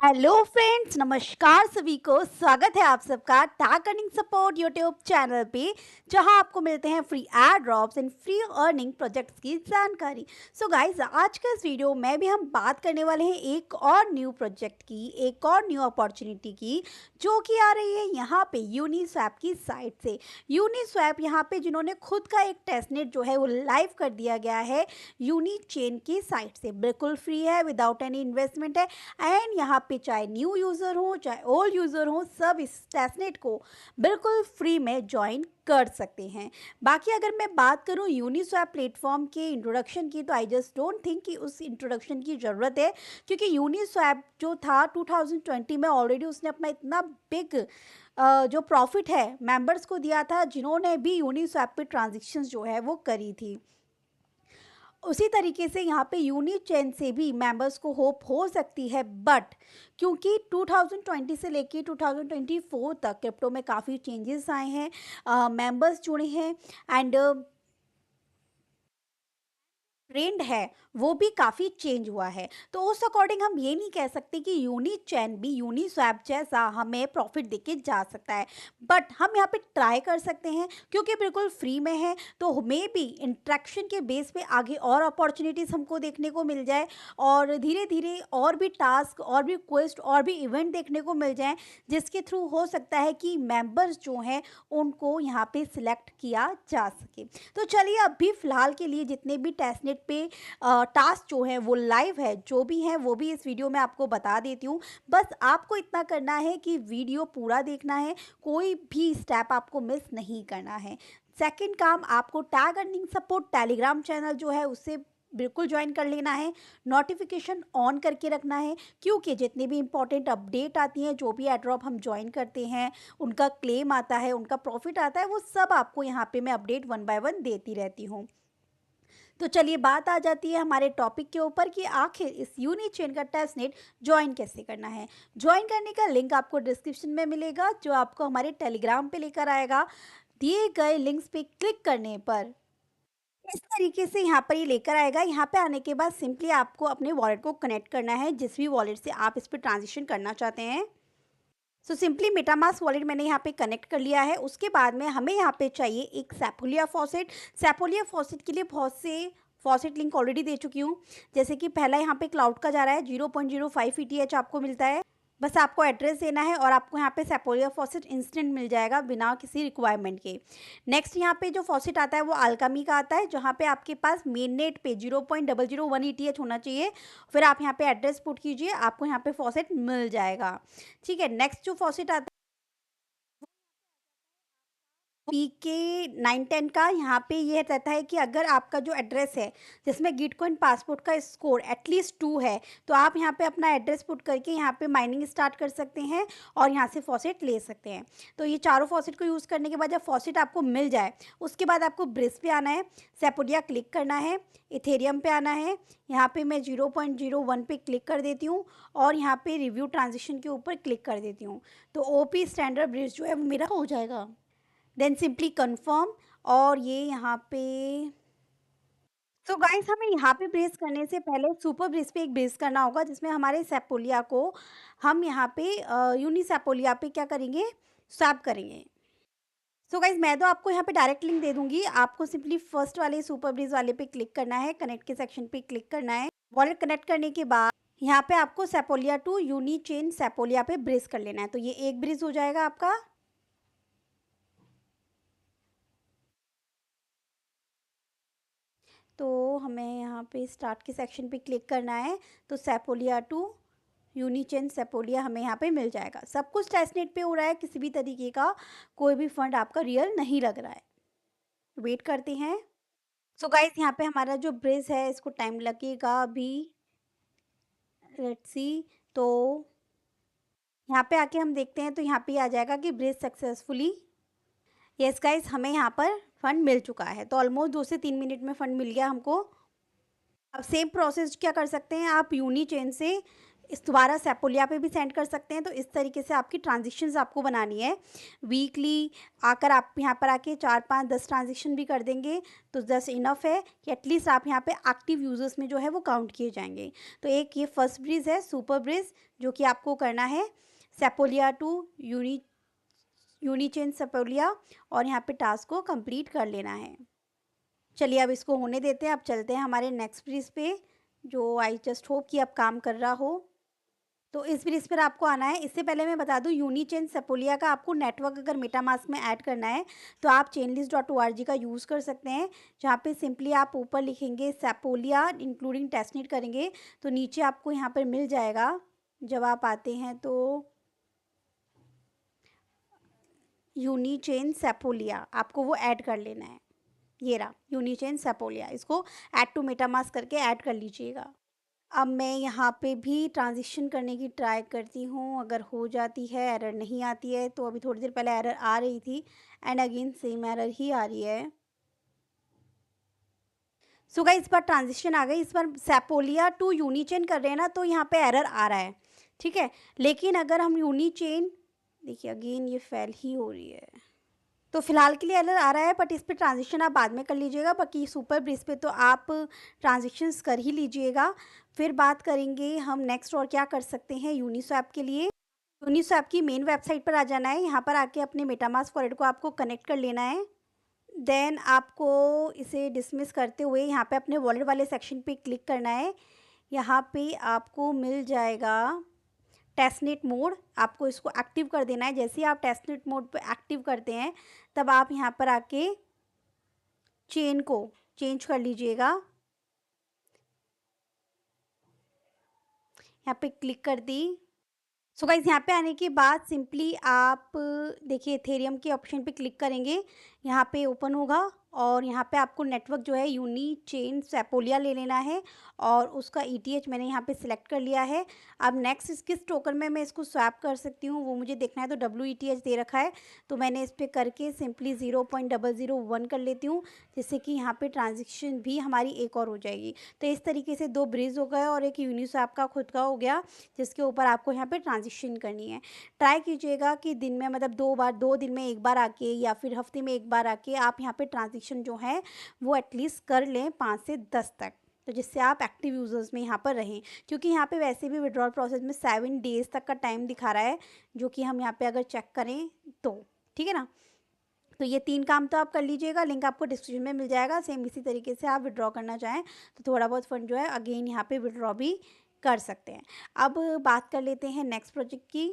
Hello friends, नमस्कार सभी को। स्वागत है आप सबका tag earning support YouTube channel पे, जहां आपको मिलते हैं free add drops and free earning projects की जानकारी। सो गाइस, आज का इस वीडियो में भी हम बात करने वाले हैं एक और न्यू प्रोजेक्ट की, एक और न्यू अपॉर्चुनिटी की, जो कि आ रही है यहाँ पे यूनिस्वैप की साइट से। यूनिस्वैप यहाँ पे जिन्होंने खुद का एक टेस्टनेट जो है वो लाइव कर दिया गया है यूनिचेन की साइट से। बिल्कुल फ्री है, विदाउट एनी इन्वेस्टमेंट है। एंड यहाँ पे चाहे न्यू यूज़र हो चाहे ओल्ड यूज़र हो, सब इस टेस्टनेट को बिल्कुल फ्री में ज्वाइन कर सकते हैं। बाकी अगर मैं बात करूँ यूनिस्वैप प्लेटफॉर्म के इंट्रोडक्शन की, तो आई जस्ट डोंट थिंक कि उस इंट्रोडक्शन की ज़रूरत है, क्योंकि यूनिस्वैप जो था 2020 में ऑलरेडी उसने अपना इतना बिग जो प्रॉफिट है मेंबर्स को दिया था, जिन्होंने भी यूनिस्वैप पे ट्रांजेक्शन्स जो है वो करी थी। उसी तरीके से यहाँ पे यूनिचेन से भी मेंबर्स को होप हो सकती है, बट क्योंकि 2020 से लेके 2024 तक क्रिप्टो में काफ़ी चेंजेस आए हैं, मेंबर्स जुड़े हैं, एंड ट्रेंड है वो भी काफ़ी चेंज हुआ है। तो उस अकॉर्डिंग हम ये नहीं कह सकते कि यूनिचेन भी यूनिस्वैप जैसा हमें प्रॉफिट देके जा सकता है, बट हम यहाँ पे ट्राई कर सकते हैं, क्योंकि बिल्कुल फ्री में है। तो मे भी इंट्रैक्शन के बेस पे आगे और अपॉर्चुनिटीज़ हमको देखने को मिल जाए, और धीरे धीरे और भी टास्क और भी क्वेस्ट और भी इवेंट देखने को मिल जाए, जिसके थ्रू हो सकता है कि मेंबर्स जो हैं उनको यहाँ पे सिलेक्ट किया जा सके। तो चलिए, अभी फ़िलहाल के लिए जितने भी टेस्टनेट पे टास्क जो है वो लाइव है, जो भी है वो भी इस वीडियो में आपको बता देती हूँ। बस आपको इतना करना है कि वीडियो पूरा देखना है, कोई भी स्टेप आपको मिस नहीं करना है। सेकंड काम, आपको tag earning support Telegram channel जो है उससे बिल्कुल ज्वाइन कर लेना है, नोटिफिकेशन ऑन करके रखना है, क्योंकि जितनी भी इंपॉर्टेंट अपडेट आती हैं, जो भी एड्रॉप हम ज्वाइन करते हैं, उनका क्लेम आता है, उनका प्रॉफिट आता है, वो सब आपको यहाँ पे मैं अपडेट वन बाय वन देती रहती हूँ। तो चलिए, बात आ जाती है हमारे टॉपिक के ऊपर कि आखिर इस यूनिचेन का टेस्टनेट ज्वाइन कैसे करना है। ज्वाइन करने का लिंक आपको डिस्क्रिप्शन में मिलेगा, जो आपको हमारे टेलीग्राम पे लेकर आएगा। दिए गए लिंक्स पे क्लिक करने पर इस तरीके से यहाँ पर ये लेकर आएगा। यहाँ पे आने के बाद सिंपली आपको अपने वॉलेट को कनेक्ट करना है, जिस भी वॉलेट से आप इस पर ट्रांजेक्शन करना चाहते हैं। सो सिंपली मेटामास्क वॉलेट मैंने यहाँ पे कनेक्ट कर लिया है। उसके बाद में हमें यहाँ पे चाहिए एक सेपोलिया फॉसेट। सेपोलिया फॉसेट के लिए बहुत से फॉसेट लिंक ऑलरेडी दे चुकी हूँ। जैसे कि पहला यहाँ पे क्लाउड का जा रहा है, 0.05 ETH आपको मिलता है। बस आपको एड्रेस देना है और आपको यहाँ पे सेपोलिया फॉसेट इंस्टेंट मिल जाएगा, बिना किसी रिक्वायरमेंट के। नेक्स्ट यहाँ पे जो फॉसेट आता है वो अल्कामी का आता है, जहाँ पे आपके पास मेन नेट पे 0.001 ETH होना चाहिए। फिर आप यहाँ पे एड्रेस पुट कीजिए, आपको यहाँ पे फॉसेट मिल जाएगा। ठीक है, नेक्स्ट जो फॉसेट आता है PK 910 का, यहाँ पे ये रहता है कि अगर आपका जो एड्रेस है जिसमें गिटकॉइन पासपोर्ट का स्कोर एटलीस्ट 2 है, तो आप यहाँ पे अपना एड्रेस पुट करके यहाँ पे माइनिंग स्टार्ट कर सकते हैं और यहाँ से फॉसेट ले सकते हैं। तो ये चारों फॉसेट को यूज़ करने के बाद जब फॉसेट आपको मिल जाए, उसके बाद आपको ब्रिज पे आना है, सेपोलिया क्लिक करना है, इथेरियम पे आना है। यहाँ पे मैं 0.01 पे क्लिक कर देती हूँ और यहाँ पे रिव्यू ट्रांजेक्शन के ऊपर क्लिक कर देती हूँ। तो OP स्टैंडर्ड ब्रिज जो है वो मेरा हो जाएगा। देन सिंपली कंफर्म, और ये यहाँ पे गाइस, हमें यहाँ पे ब्रेस करने से पहले सुपर ब्रेस पे एक ब्रेस करना होगा, जिसमें हमारे सेपोलिया को हम यहाँ पे यूनि सेपोलिया पे क्या करेंगे, स्वैप करेंगे। गाइस, मैं तो आपको यहाँ पे डायरेक्ट लिंक दे दूंगी। आपको सिंपली फर्स्ट वाले सुपर ब्रेस वाले पे क्लिक करना है, कनेक्ट के सेक्शन पे क्लिक करना है। वॉलेट कनेक्ट करने के बाद यहाँ पे आपको सेपोलिया टू यूनिचेन सेपोलिया पे ब्रेस कर लेना है। तो ये एक ब्रेस हो जाएगा आपका। तो हमें यहाँ पे स्टार्ट के सेक्शन पे क्लिक करना है, तो सेपोलिया टू यूनिचेन सेपोलिया हमें यहाँ पे मिल जाएगा। सब कुछ टेस्टनेट पे हो रहा है, किसी भी तरीके का कोई भी फंड आपका रियल नहीं लग रहा है। वेट करते हैं। गाइस, यहाँ पे हमारा जो ब्रिज है इसको टाइम लगेगा अभी। Let's see. तो यहाँ पे आके हम देखते हैं, तो यहाँ पे आ जाएगा कि ब्रिज सक्सेसफुली। यस गाइस, हमें यहाँ पर फंड मिल चुका है। तो ऑलमोस्ट 2 से 3 मिनट में फंड मिल गया हमको। अब सेम प्रोसेस क्या कर सकते हैं आप यूनिचेन से इस दोबारा सेपोलिया पे भी सेंड कर सकते हैं। तो इस तरीके से आपकी ट्रांज़ैक्शंस आपको बनानी है। वीकली आकर आप यहाँ पर आके 4, 5, 10 ट्रांज़ैक्शन भी कर देंगे तो 10 इनफ है कि एटलीस्ट आप यहाँ पे एक्टिव यूज़र्स में जो है वो काउंट किए जाएंगे। तो एक ये फर्स्ट ब्रिज है सुपर ब्रिज, जो कि आपको करना है सेपोलिया टू यूनिचेन सेपोलिया, और यहाँ पे टास्क को कंप्लीट कर लेना है। चलिए अब इसको होने देते हैं। अब चलते हैं हमारे नेक्स्ट ब्रिज पे, जो आई जस्ट होप कि अब काम कर रहा हो। तो इस ब्रिज पर आपको आना है। इससे पहले मैं बता दूं, यूनिचेन सेपोलिया का आपको नेटवर्क अगर मेटामास्क में ऐड करना है तो आप chainlist.org का यूज़ कर सकते हैं, जहाँ पे सिंपली आप ऊपर लिखेंगे सेपोलिया इंक्लूडिंग टेस्टनेट करेंगे तो नीचे आपको यहाँ पर मिल जाएगा। जब आप आते हैं तो यूनिचेन सेपोलिया आपको वो ऐड कर लेना है। ये रहा यूनिचेन सेपोलिया, इसको ऐड टू मेटामास्क करके ऐड कर लीजिएगा। अब मैं यहाँ पे भी ट्रांज़िशन करने की ट्राई करती हूँ, अगर हो जाती है, एरर नहीं आती है। तो अभी थोड़ी देर पहले एरर आ रही थी एंड अगेन सेम एरर ही आ रही है। सो गाइस इस बार ट्रांज़िशन आ गई। इस बार सेपोलिया टू यूनिचेन कर रहे हैं ना, तो यहाँ पे एरर आ रहा है, ठीक है। लेकिन अगर हम यूनिचेन, देखिए अगेन ये फेल ही हो रही है। तो फिलहाल के लिए एरर आ रहा है, बट इस पे ट्रांज़िशन आप बाद में कर लीजिएगा। बाकी सुपर ब्रिज पे तो आप ट्रांज़ैक्शंस कर ही लीजिएगा। फिर बात करेंगे हम नेक्स्ट और क्या कर सकते हैं यूनिस्वैप के लिए। यूनिस्वैप की मेन वेबसाइट पर आ जाना है। यहाँ पर आके अपने मेटामास्क वॉलेट को आपको कनेक्ट कर लेना है। देन आपको इसे डिसमिस करते हुए यहाँ पे अपने वॉलेट वाले सेक्शन पे क्लिक करना है। यहाँ पे आपको मिल जाएगा टेस्टनेट मोड, आपको इसको एक्टिव कर देना है। जैसे ही आप टेस्टनेट मोड पे एक्टिव करते हैं तब आप यहाँ पर आके चेन को चेंज कर लीजिएगा। यहाँ पे क्लिक कर दी। सो गाइस यहाँ पे आने के बाद सिंपली आप देखिए इथेरियम के ऑप्शन पे क्लिक करेंगे, यहाँ पे ओपन होगा और यहाँ पे आपको नेटवर्क जो है यूनिचेन सेपोलिया ले लेना है और उसका ETH मैंने यहाँ पे सिलेक्ट कर लिया है। अब नेक्स्ट किस टोकन में मैं इसको स्वैप कर सकती हूँ वो मुझे देखना है। तो WETH दे रखा है, तो मैंने इस पर करके सिंपली 0.001 कर लेती हूँ, जिससे कि यहाँ पे ट्रांजेक्शन भी हमारी एक और हो जाएगी। तो इस तरीके से 2 ब्रिज हो गए और एक यूनिस्वैप का खुद का हो गया, जिसके ऊपर आपको यहाँ पे ट्रांजेक्शन करनी है। ट्राई कीजिएगा कि दिन में मतलब 2 दिन में 1 बार आके या फिर हफ्ते में 1 बार आके आप यहाँ पे ट्रांजेक्शन जो है वो एटलीस्ट कर लें 5 से 10 तक, तो जिससे आप एक्टिव यूज़र्स में यहाँ पर रहें। क्योंकि यहाँ पे वैसे भी विड्रॉल प्रोसेस में 7 डेज़ तक का टाइम दिखा रहा है, जो कि हम यहाँ पे अगर चेक करें तो ठीक है ना। तो ये 3 काम तो आप कर लीजिएगा, लिंक आपको डिस्क्रिप्शन में मिल जाएगा। सेम इसी तरीके से आप विड्रॉ करना चाहें तो थोड़ा बहुत फंड जो है अगेन यहाँ पे विड्रॉ भी कर सकते हैं। अब बात कर लेते हैं नेक्स्ट प्रोजेक्ट की।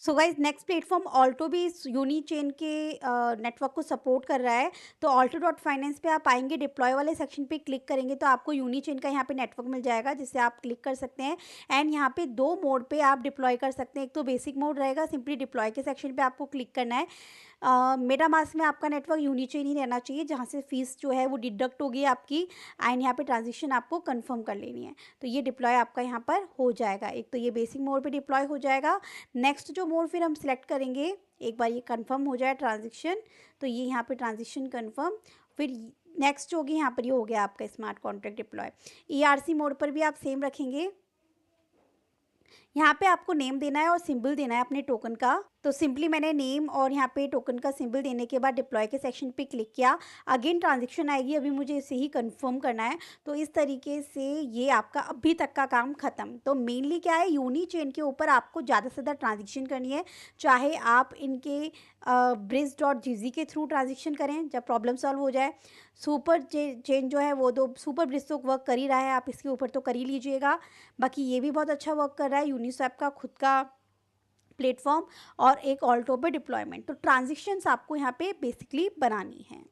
So guys next platform Alto भी इस यूनिचेन के नेटवर्क को सपोर्ट कर रहा है। तो ऑल्टो.फाइनेंस पे आप आएंगे, डिप्लॉय वाले सेक्शन पे क्लिक करेंगे तो आपको यूनिचेन का यहाँ पे नेटवर्क मिल जाएगा, जिससे आप क्लिक कर सकते हैं। एंड यहाँ पे 2 मोड पे आप डिप्लॉय कर सकते हैं। एक तो बेसिक मोड रहेगा, सिंपली डिप्लॉय के सेक्शन पे आपको क्लिक करना है। मेटामास्क में आपका नेटवर्क यूनिचेन ही रहना चाहिए, जहाँ से फीस जो है वो डिडक्ट होगी आपकी एंड यहाँ पे ट्रांजेक्शन आपको कंफर्म कर लेनी है। तो ये डिप्लॉय आपका यहाँ पर हो जाएगा। एक तो ये बेसिक मोड पे डिप्लॉय हो जाएगा। नेक्स्ट जो मोड फिर हम सिलेक्ट करेंगे, एक बार ये कंफर्म हो जाए ट्रांजेक्शन, तो ये यहाँ पे ट्रांजेक्शन कंफर्म। फिर नेक्स्ट जो होगी यहाँ पर ये हो गया आपका smart contract deploy. ERC mode पर भी आप सेम रखेंगे। यहाँ पे आपको नेम देना है और सिंबल देना है अपने टोकन का। तो सिंपली मैंने नेम और यहाँ पे टोकन का सिंबल देने के बाद डिप्लॉय के सेक्शन पे क्लिक किया। अगेन ट्रांजेक्शन आएगी, अभी मुझे इसे ही कंफर्म करना है। तो इस तरीके से ये आपका अभी तक का काम खत्म। तो मेनली क्या है, यूनिचेन के ऊपर आपको ज़्यादा से ज़्यादा ट्रांजेक्शन करनी है, चाहे आप इनके Bridge.gz के थ्रू ट्रांजेक्शन करें जब प्रॉब्लम सॉल्व हो जाए। सुपर चेन जो है वो तो सुपर ब्रिज तो वर्क कर ही रहा है, आप इसके ऊपर तो कर ही लीजिएगा। बाकी ये भी बहुत अच्छा वर्क कर रहा है, यूनिस्वैप का खुद का प्लेटफॉर्म और एक ऑल्टो पे डिप्लॉयमेंट। तो ट्रांजेक्शन्स आपको यहाँ पे बेसिकली बनानी है।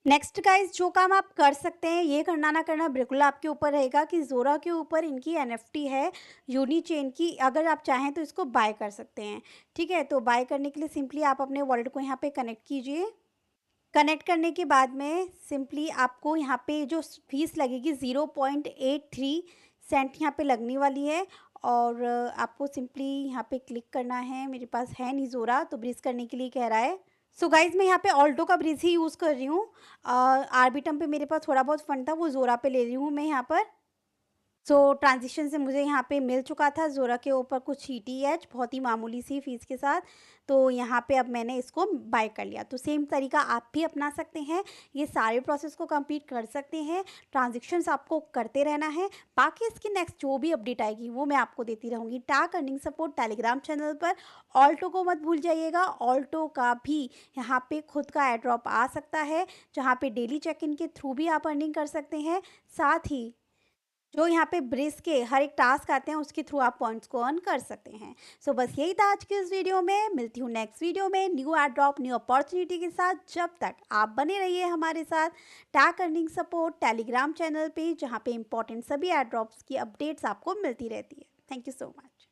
नेक्स्ट गाइज जो काम आप कर सकते हैं, ये करना ना करना बिल्कुल आपके ऊपर रहेगा कि ज़ोरा के ऊपर इनकी NFT है यूनिचेन की, अगर आप चाहें तो इसको बाय कर सकते हैं। ठीक है, तो बाय करने के लिए सिंपली आप अपने वॉलेट को यहाँ पे कनेक्ट कीजिए। कनेक्ट करने के बाद में सिंपली आपको यहाँ पे जो फीस लगेगी 0.83 सेंट यहाँ पे लगने वाली है और आपको सिंपली यहाँ पे क्लिक करना है। मेरे पास है नहीं ज़ोरा, तो ब्रिज करने के लिए कह रहा है। सो गाइज मैं यहाँ पे ऑल्टो का ब्रिज ही यूज़ कर रही हूँ। आर्बिटम पे मेरे पास थोड़ा बहुत फंड था, वो ज़ोरा पे ले रही हूँ मैं यहाँ पर। सो ट्रांज़िशन से मुझे यहाँ पे मिल चुका था ज़ोरा के ऊपर कुछ ईटीएच बहुत ही मामूली सी फ़ीस के साथ। तो यहाँ पे अब मैंने इसको बाय कर लिया। तो सेम तरीका आप भी अपना सकते हैं, ये सारे प्रोसेस को कंप्लीट कर सकते हैं। ट्रांज़ैक्शंस आपको करते रहना है। बाकी इसकी नेक्स्ट जो भी अपडेट आएगी वो मैं आपको देती रहूँगी। Tag earning support Telegram channel पर। ऑल्टो को मत भूल जाइएगा, ऑल्टो का भी यहाँ पे खुद का एयर ड्रॉप आ सकता है, जहाँ पे डेली चेक इन के थ्रू भी आप अर्निंग कर सकते हैं। साथ ही जो यहाँ पे ब्रिज के हर एक टास्क आते हैं उसके थ्रू आप पॉइंट्स को अर्न कर सकते हैं। सो बस यही था आज के इस वीडियो में। मिलती हूँ नेक्स्ट वीडियो में new air drop new opportunity के साथ। जब तक आप बने रहिए हमारे साथ tag earning support Telegram channel पे, जहाँ पे इंपॉर्टेंट सभी एयर ड्रॉप्स की अपडेट्स आपको मिलती रहती है। Thank you so much.